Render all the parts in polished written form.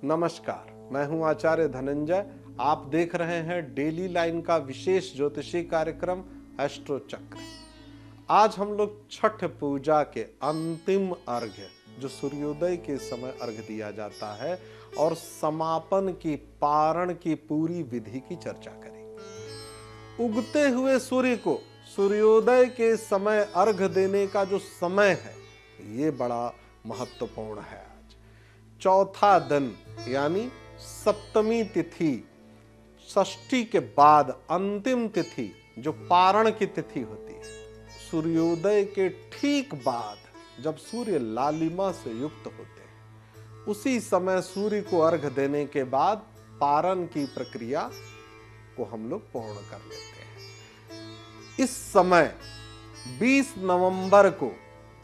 नमस्कार, मैं हूं आचार्य धनंजय। आप देख रहे हैं डेली लाइन का विशेष ज्योतिषी कार्यक्रम एस्ट्रो चक्र। आज हम लोग छठ पूजा के अंतिम अर्घ्य, जो सूर्योदय के समय अर्घ्य दिया जाता है, और समापन की पारण की पूरी विधि की चर्चा करेंगे। उगते हुए सूर्य को सूर्योदय के समय अर्घ्य देने का जो समय है, ये बड़ा महत्वपूर्ण है। आज चौथा दिन यानी सप्तमी तिथि, षष्ठी के बाद अंतिम तिथि जो पारण की तिथि होती है, सूर्योदय के ठीक बाद जब सूर्य लालिमा से युक्त होते हैं, उसी समय सूर्य को अर्घ्य देने के बाद पारण की प्रक्रिया को हम लोग पूर्ण कर लेते हैं। इस समय 20 नवंबर को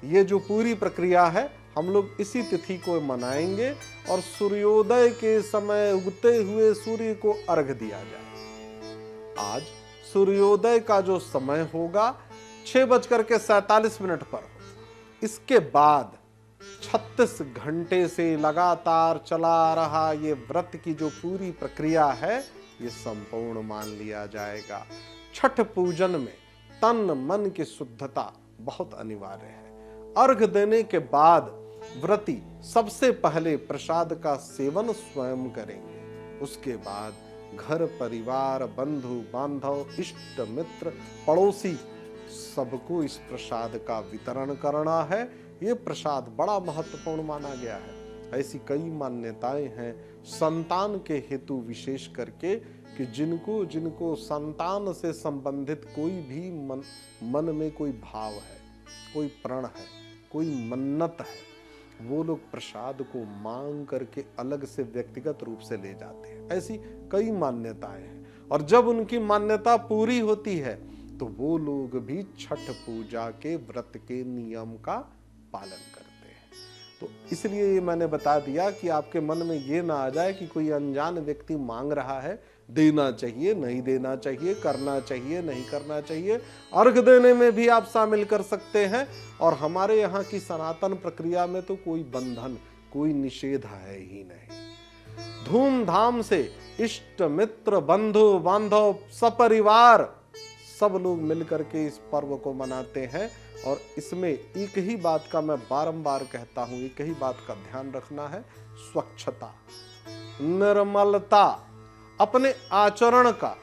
ये जो पूरी प्रक्रिया है, हम लोग इसी तिथि को मनाएंगे और सूर्योदय के समय उगते हुए सूर्य को अर्घ्य दिया जाए। आज सूर्योदय का जो समय होगा 6:47 पर होगा। इसके बाद 36 घंटे से लगातार चला रहा ये व्रत की जो पूरी प्रक्रिया है, ये संपूर्ण मान लिया जाएगा। छठ पूजन में तन मन की शुद्धता बहुत अनिवार्य है। अर्घ्य देने के बाद व्रती सबसे पहले प्रसाद का सेवन स्वयं करेंगे। उसके बाद घर परिवार, बंधु बांधव, इष्ट मित्र, पड़ोसी सबको इस प्रसाद का वितरण करना है। ये प्रसाद बड़ा महत्वपूर्ण माना गया है। ऐसी कई मान्यताएं हैं संतान के हेतु, विशेष करके कि जिनको संतान से संबंधित कोई भी मन में कोई भाव है, कोई प्रण है, कोई मन्नत है, वो लोग प्रसाद को मांग करके अलग से व्यक्तिगत रूप से ले जाते हैं। ऐसी कई मान्यताएं हैं और जब उनकी मान्यता पूरी होती है तो वो लोग भी छठ पूजा के व्रत के नियम का पालन करते हैं। तो इसलिए ये मैंने बता दिया कि आपके मन में ये ना आ जाए कि कोई अनजान व्यक्ति मांग रहा है, देना चाहिए, नहीं देना चाहिए, करना चाहिए, नहीं करना चाहिए। अर्घ्य देने में भी आप शामिल कर सकते हैं। और हमारे यहाँ की सनातन प्रक्रिया में तो कोई बंधन, कोई निषेध है ही नहीं। धूमधाम से इष्ट मित्र, बंधु बांधव, सपरिवार सब लोग मिलकर के इस पर्व को मनाते हैं। और इसमें एक ही बात का मैं बारंबार कहता हूं, एक ही बात का ध्यान रखना है, स्वच्छता, निर्मलता, अपने आचरण का,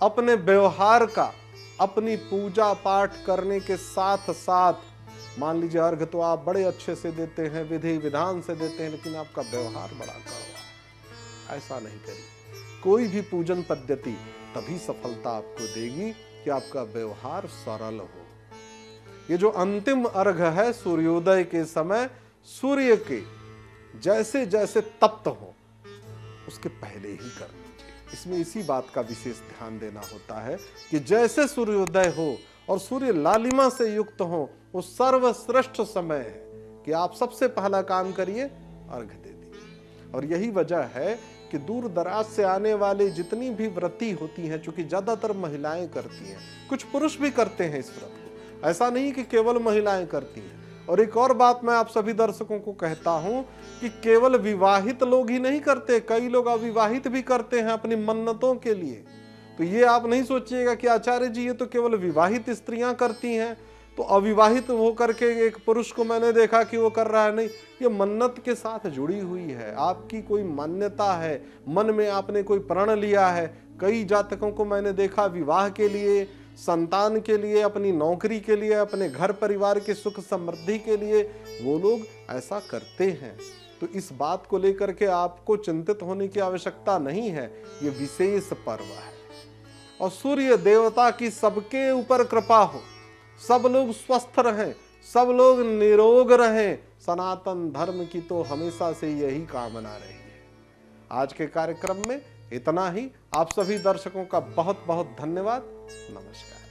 अपने व्यवहार का, अपनी पूजा पाठ करने के साथ साथ, मान लीजिए अर्घ्य तो आप बड़े अच्छे से देते हैं, विधि विधान से देते हैं, लेकिन आपका व्यवहार बड़ा कड़वा है, ऐसा नहीं करिए। कोई भी पूजन पद्धति तभी सफलता आपको देगी कि आपका व्यवहार सरल हो। ये जो अंतिम अर्घ्य है सूर्योदय के समय, सूर्य के जैसे जैसे तप्त हो उसके पहले ही कर लीजिए। इसमें इसी बात का विशेष ध्यान देना होता है कि जैसे सूर्योदय हो और सूर्य लालिमा से युक्त हो, वो सर्वश्रेष्ठ समय है कि आप सबसे पहला काम करिए, अर्घ्य दे दीजिए। और यही वजह है कि दूर दराज से आने वाले जितनी भी व्रती होती हैं, चूंकि ज्यादातर महिलाएं करती हैं, कुछ पुरुष भी करते हैं इस व्रत को, ऐसा नहीं कि केवल महिलाएं करती हैं। और एक और बात मैं आप सभी दर्शकों को कहता हूं कि केवल विवाहित लोग ही नहीं करते, कई लोग अविवाहित भी करते हैं अपनी मन्नतों के लिए। तो ये आप नहीं सोचिएगा कि आचार्य जी ये तो केवल विवाहित स्त्रियां करती हैं, तो अविवाहित होकर के एक पुरुष को मैंने देखा कि वो कर रहा है। नहीं, ये मन्नत के साथ जुड़ी हुई है। आपकी कोई मान्यता है, मन में आपने कोई प्रण लिया है। कई जातकों को मैंने देखा विवाह के लिए, संतान के लिए, अपनी नौकरी के लिए, अपने घर परिवार के सुख समृद्धि के लिए वो लोग ऐसा करते हैं। तो इस बात को लेकर के आपको चिंतित होने की आवश्यकता नहीं है। ये विशेष पर्व है और सूर्य देवता की सबके ऊपर कृपा हो, सब लोग स्वस्थ रहें, सब लोग निरोग रहें। सनातन धर्म की तो हमेशा से यही कामना रही है। आज के कार्यक्रम में इतना ही। आप सभी दर्शकों का बहुत बहुत धन्यवाद। नमस्कार।